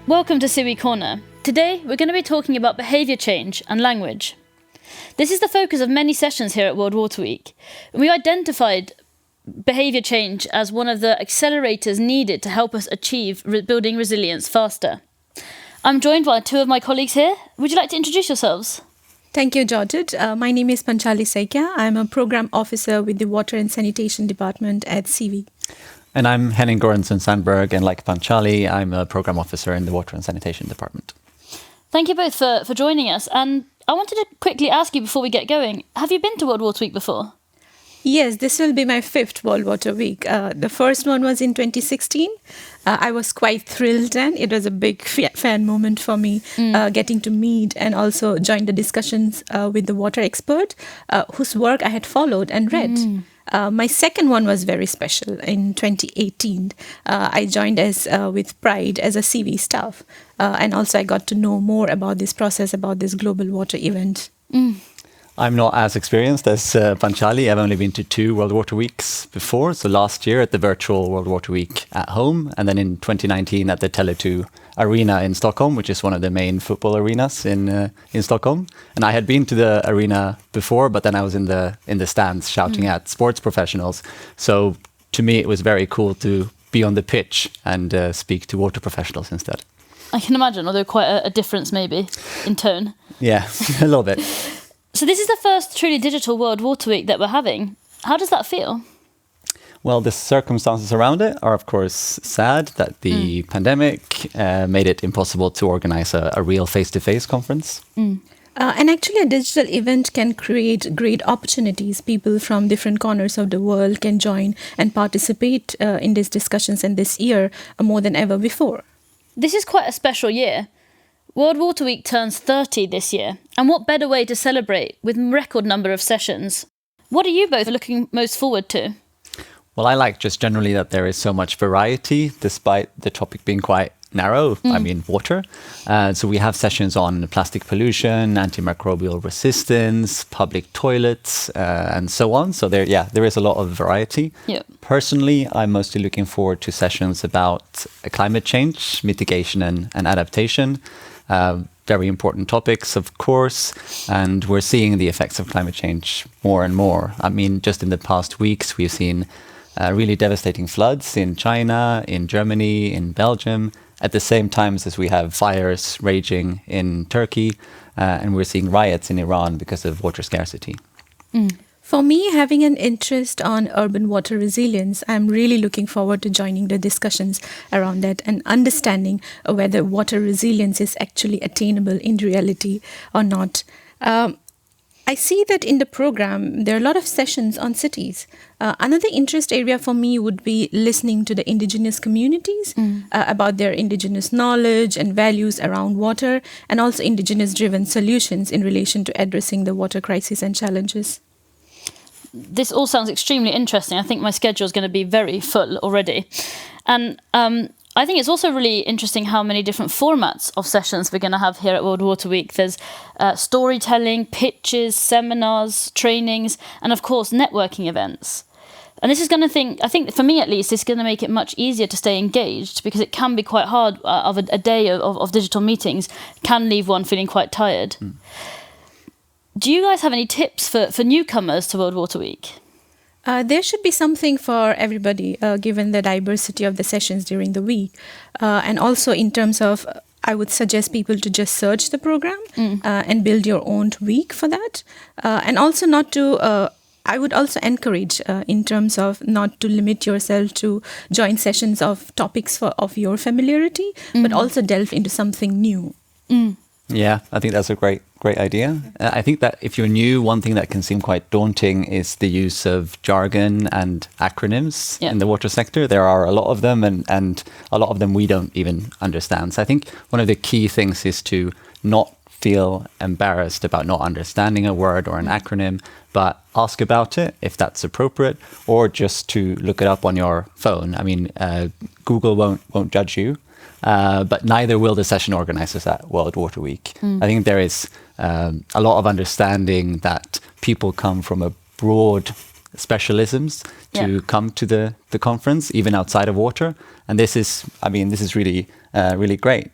Welcome to SIWI Corner. Today we're going to be talking about behaviour change and language. This is the focus of many sessions here at World Water Week. We identified behaviour change as one of the accelerators needed to help us achieve building resilience faster. I'm joined by two of my colleagues here. Would you like to introduce yourselves? Thank you, Georgette. My name is Panchali Saikia. I'm a program officer with the Water and Sanitation Department at SIWI. And I'm Henning Göransson, Sandberg, and like Panchali, I'm a program officer in the Water and Sanitation Department. Thank you both for joining us. And I wanted to quickly ask you before we get going, have you been to World Water Week before? Yes, this will be my 5th World Water Week. The first one was in 2016. I was quite thrilled, and it was a big fan moment for me, getting to meet and also join the discussions with the water expert whose work I had followed and read. My second one was very special. In 2018, I joined with pride as a SIWI staff. And also I got to know more about this process, about this global water event. I'm not as experienced as Panchali. I've only been to 2 World Water Weeks before. So last year at the virtual World Water Week at home, and then in 2019 at the Tele2 Arena in Stockholm, which is one of the main football arenas in Stockholm. And I had been to the arena before, but then I was in the stands shouting at sports professionals. So to me, it was very cool to be on the pitch and speak to water professionals instead. I can imagine, although quite a difference maybe in tone. Yeah, a little bit. So this is the first truly digital World Water Week that we're having. How does that feel? Well, the circumstances around it are, of course, sad that the pandemic made it impossible to organize a real face-to-face conference. And actually, a digital event can create great opportunities. People from different corners of the world can join and participate in these discussions, and this year more than ever before. This is quite a special year. World Water Week turns 30 this year, and what better way to celebrate with a record number of sessions? What are you both looking most forward to? Well, I like just generally that there is so much variety, despite the topic being quite narrow, I mean water. So we have sessions on plastic pollution, antimicrobial resistance, public toilets, and so on. So there is a lot of variety. Yep. Personally, I'm mostly looking forward to sessions about climate change, mitigation and adaptation. Very important topics, of course, and we're seeing the effects of climate change more and more. I mean, just in the past weeks, we've seen really devastating floods in China, in Germany, in Belgium, at the same time as we have fires raging in Turkey, and we're seeing riots in Iran because of water scarcity. For me, having an interest on urban water resilience, I'm really looking forward to joining the discussions around that and understanding whether water resilience is actually attainable in reality or not. I see that in the program, there are a lot of sessions on cities. Another interest area for me would be listening to the indigenous communities about their indigenous knowledge and values around water, and also indigenous-driven solutions in relation to addressing the water crisis and challenges. This all sounds extremely interesting. I think my schedule is going to be very full already. And I think it's also really interesting how many different formats of sessions we're going to have here at World Water Week. There's storytelling, pitches, seminars, trainings, and of course, networking events. And this is going to I think for me at least, it's going to make it much easier to stay engaged, because it can be quite hard of a day of digital meetings can leave one feeling quite tired. Do you guys have any tips for newcomers to World Water Week? There should be something for everybody, given the diversity of the sessions during the week. And also in terms of, I would suggest people to just search the program and build your own week for that. And also I would also encourage in terms of not to limit yourself to join sessions of topics of your familiarity, but also delve into something new. Yeah, I think that's a great idea. I think that if you're new, one thing that can seem quite daunting is the use of jargon and acronyms in the water sector. There are a lot of them, and a lot of them we don't even understand. So I think one of the key things is to not feel embarrassed about not understanding a word or an acronym, but ask about it if that's appropriate, or just to look it up on your phone. I mean, Google won't judge you. But neither will the session organizers at World Water Week. I think there is a lot of understanding that people come from a broad specialisms to come to the conference, even outside of water. And this is really great.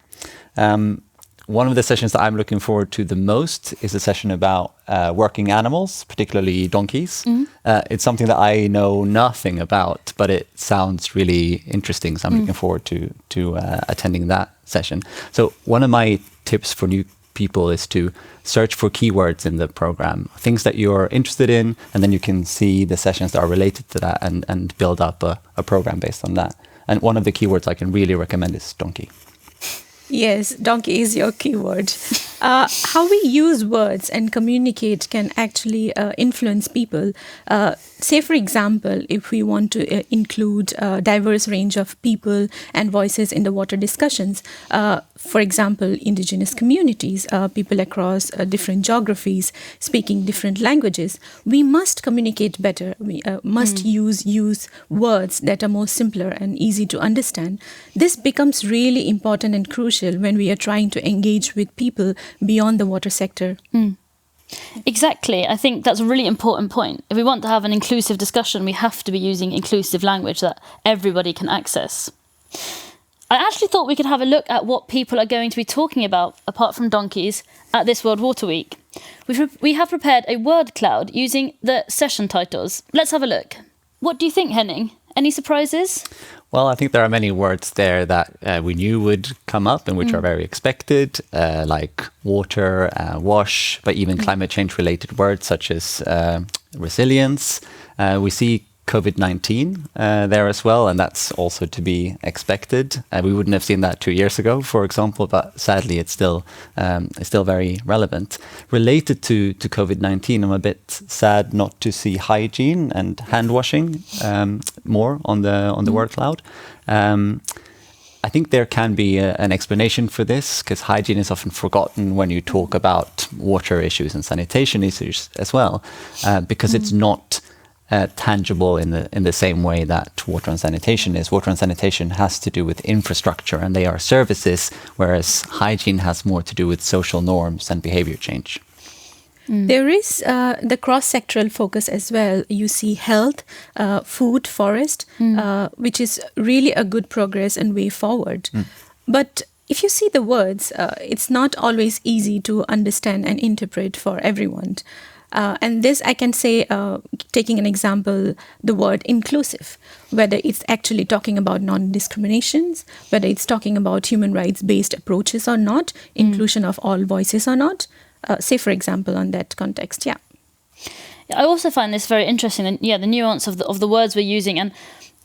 One of the sessions that I'm looking forward to the most is a session about working animals, particularly donkeys. It's something that I know nothing about, but it sounds really interesting. So I'm looking forward to attending that session. So one of my tips for new people is to search for keywords in the program, things that you're interested in, and then you can see the sessions that are related to that and build up a program based on that. And one of the keywords I can really recommend is donkey. Yes, donkey is your keyword. How we use words and communicate can actually influence people. Say, for example, if we want to include a diverse range of people and voices in the water discussions, for example, indigenous communities, people across different geographies, speaking different languages, we must communicate better. We must use words that are more simpler and easy to understand. This becomes really important and crucial when we are trying to engage with people beyond the water sector. Exactly. I think that's a really important point. If we want to have an inclusive discussion, we have to be using inclusive language that everybody can access. I actually thought we could have a look at what people are going to be talking about, apart from donkeys, at this World Water Week. We have prepared a word cloud using the session titles. Let's have a look. What do you think, Henning? Any surprises? Well, I think there are many words there that we knew would come up and which are very expected, like water, wash, but even climate change related words such as resilience. We see COVID-19 there as well, and that's also to be expected. We wouldn't have seen that 2 years ago, for example, but sadly it's still very relevant. Related to COVID-19, I'm a bit sad not to see hygiene and hand washing more on the word cloud. I think there can be an explanation for this, because hygiene is often forgotten when you talk about water issues and sanitation issues as well, because it's not tangible in the same way that water and sanitation is. Water and sanitation has to do with infrastructure, and they are services, whereas hygiene has more to do with social norms and behavior change. There is the cross-sectoral focus as well. You see health, food, forest, which is really a good progress and way forward. But if you see the words, it's not always easy to understand and interpret for everyone. And this, I can say, taking an example, the word inclusive, whether it's actually talking about non-discriminations, whether it's talking about human rights-based approaches or not, inclusion of all voices or not, say, for example, on that context, yeah. I also find this very interesting, and the nuance of the words we're using, and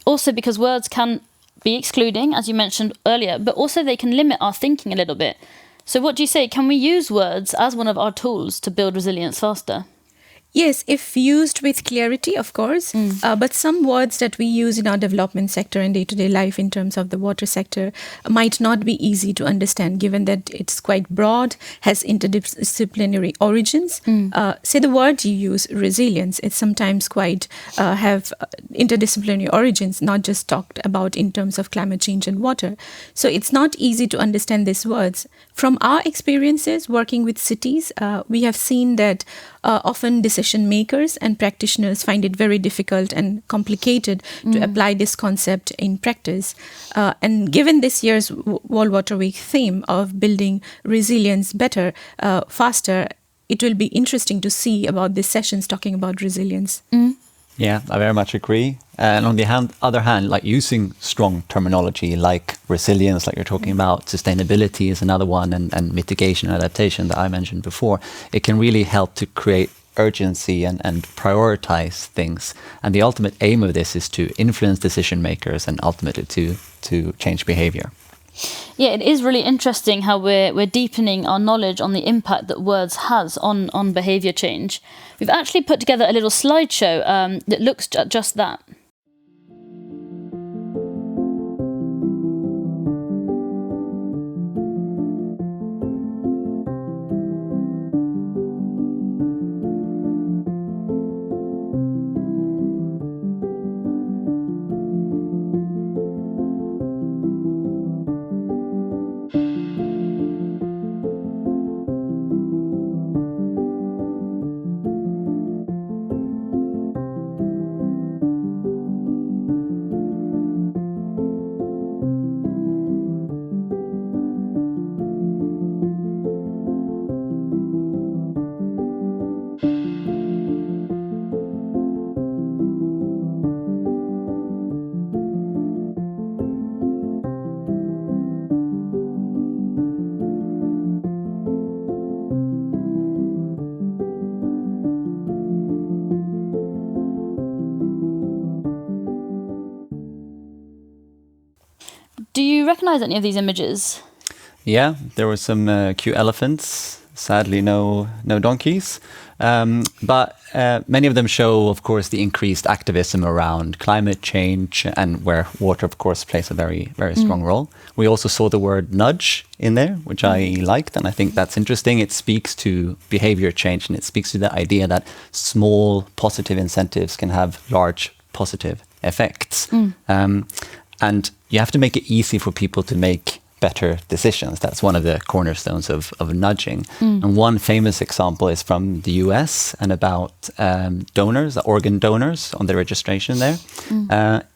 also because words can be excluding, as you mentioned earlier, but also they can limit our thinking a little bit. So what do you say? Can we use words as one of our tools to build resilience faster? Yes, if used with clarity, of course. But some words that we use in our development sector and day-to-day life in terms of the water sector might not be easy to understand, given that it's quite broad, has interdisciplinary origins. Say the word you use, resilience, it's sometimes quite have interdisciplinary origins, not just talked about in terms of climate change and water. So it's not easy to understand these words. From our experiences working with cities, we have seen that often decision makers and practitioners find it very difficult and complicated to apply this concept in practice. And given this year's World Water Week theme of building resilience better, faster, it will be interesting to see about these sessions talking about resilience. Yeah, I very much agree. And on the other hand, like using strong terminology like resilience, like you're talking about, sustainability is another one, and mitigation and adaptation that I mentioned before, it can really help to create urgency and prioritize things. And the ultimate aim of this is to influence decision makers and ultimately to change behavior. Yeah, it is really interesting how we're deepening our knowledge on the impact that words has on behaviour change. We've actually put together a little slideshow that looks at just that. Do you recognise any of these images? Yeah, there were some cute elephants. Sadly, no donkeys. But many of them show, of course, the increased activism around climate change, and where water, of course, plays a very, very strong role. We also saw the word nudge in there, which I liked, and I think that's interesting. It speaks to behavior change, and it speaks to the idea that small positive incentives can have large positive effects. And you have to make it easy for people to make better decisions. That's one of the cornerstones of nudging. And one famous example is from the US and about donors, organ donors on the registration there.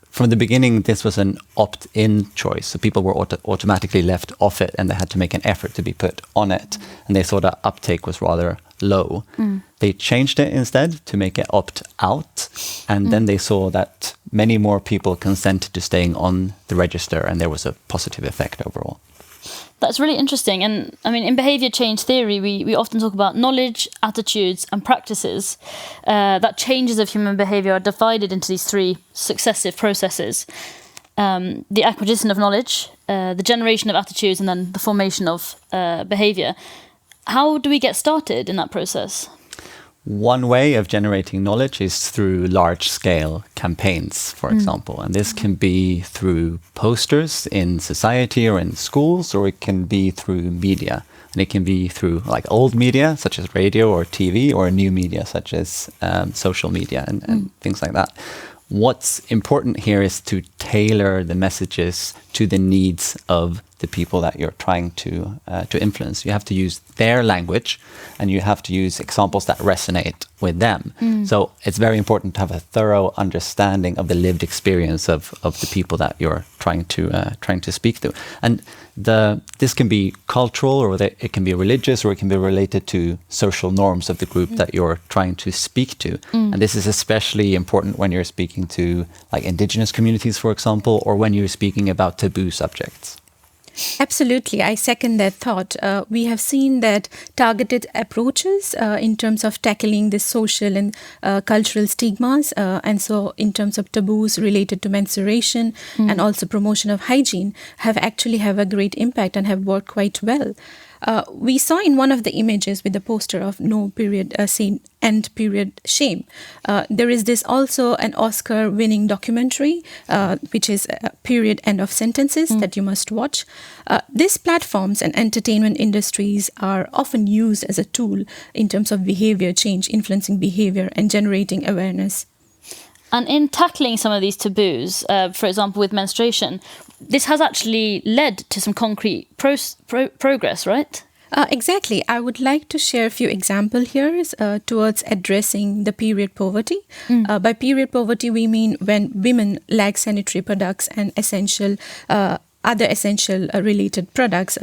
From the beginning, this was an opt-in choice. So people were automatically left off it, and they had to make an effort to be put on it. And they saw that uptake was rather low. They changed it instead to make it opt-out. And then they saw that many more people consented to staying on the register, and there was a positive effect overall. That's really interesting. And I mean, in behaviour change theory, we often talk about knowledge, attitudes and practices. That changes of human behaviour are divided into these three successive processes. The acquisition of knowledge, the generation of attitudes, and then the formation of behaviour. How do we get started in that process? One way of generating knowledge is through large-scale campaigns, for example. And this can be through posters in society or in schools, or it can be through media. And it can be through like old media, such as radio or TV, or new media, such as social media and things like that. What's important here is to tailor the messages to the needs of the people that you're trying to influence. You have to use their language, and you have to use examples that resonate with them. So it's very important to have a thorough understanding of the lived experience of the people that you're trying to speak to. And this can be cultural, or it can be religious, or it can be related to social norms of the group that you're trying to speak to. And this is especially important when you're speaking to like indigenous communities, for example, or when you're speaking about taboo subjects. Absolutely. I second that thought. We have seen that targeted approaches in terms of tackling the social and cultural stigmas, and so in terms of taboos related to menstruation and also promotion of hygiene, have a great impact and have worked quite well. We saw in one of the images with the poster of no period end period shame. There is this also an Oscar-winning documentary, which is Period End of Sentences, that you must watch. These platforms and entertainment industries are often used as a tool in terms of behavior change, influencing behavior and generating awareness. And in tackling some of these taboos, for example, with menstruation, this has actually led to some concrete progress, right? Exactly. I would like to share a few examples here towards addressing the period poverty. By period poverty, we mean when women lack sanitary products and other essential related products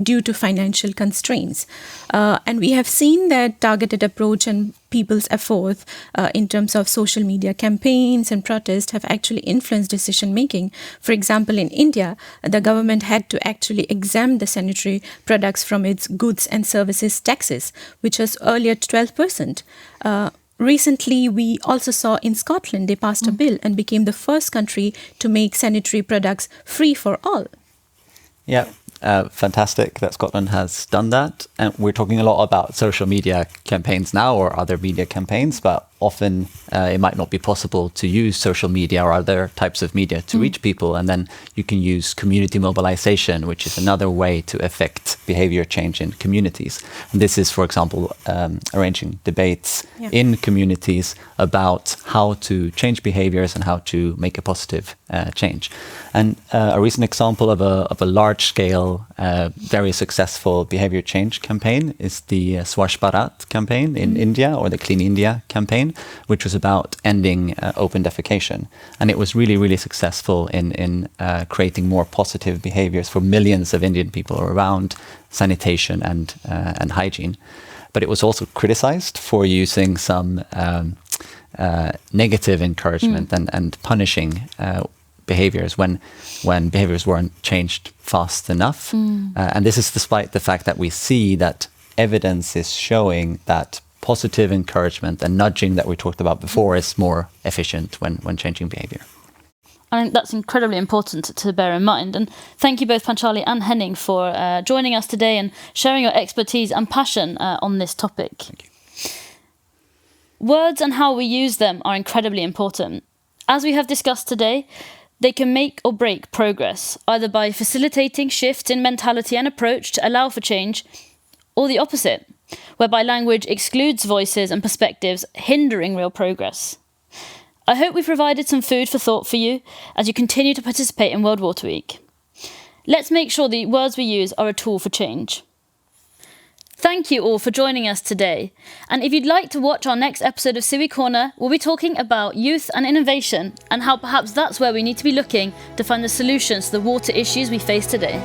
due to financial constraints. And we have seen that targeted approach and people's efforts in terms of social media campaigns and protests have actually influenced decision making. For example, in India, the government had to actually exempt the sanitary products from its goods and services taxes, which was earlier 12%. Recently, we also saw in Scotland, they passed a bill and became the first country to make sanitary products free for all. Yeah. Fantastic that Scotland has done that. And we're talking a lot about social media campaigns now, or other media campaigns, but often it might not be possible to use social media or other types of media to reach people. And then you can use community mobilization, which is another way to affect behavior change in communities. And this is, for example, arranging debates in communities about how to change behaviors and how to make a positive change. And a recent example of a large-scale, very successful behavior change campaign is the Swachh Bharat campaign in India, or the Clean India campaign, which was about ending open defecation. And it was really, really successful in creating more positive behaviors for millions of Indian people around sanitation and hygiene. But it was also criticized for using some negative encouragement and punishing behaviors when behaviors weren't changed fast enough. And this is despite the fact that we see that evidence is showing that positive encouragement and nudging that we talked about before is more efficient when changing behavior. I think that's incredibly important to bear in mind. And thank you both, Panchali and Henning, for joining us today and sharing your expertise and passion on this topic. Thank you. Words and how we use them are incredibly important. As we have discussed today, they can make or break progress, either by facilitating shifts in mentality and approach to allow for change, or the opposite, whereby language excludes voices and perspectives, hindering real progress. I hope we've provided some food for thought for you as you continue to participate in World Water Week. Let's make sure the words we use are a tool for change. Thank you all for joining us today. And if you'd like to watch our next episode of SIWI Corner, we'll be talking about youth and innovation and how perhaps that's where we need to be looking to find the solutions to the water issues we face today.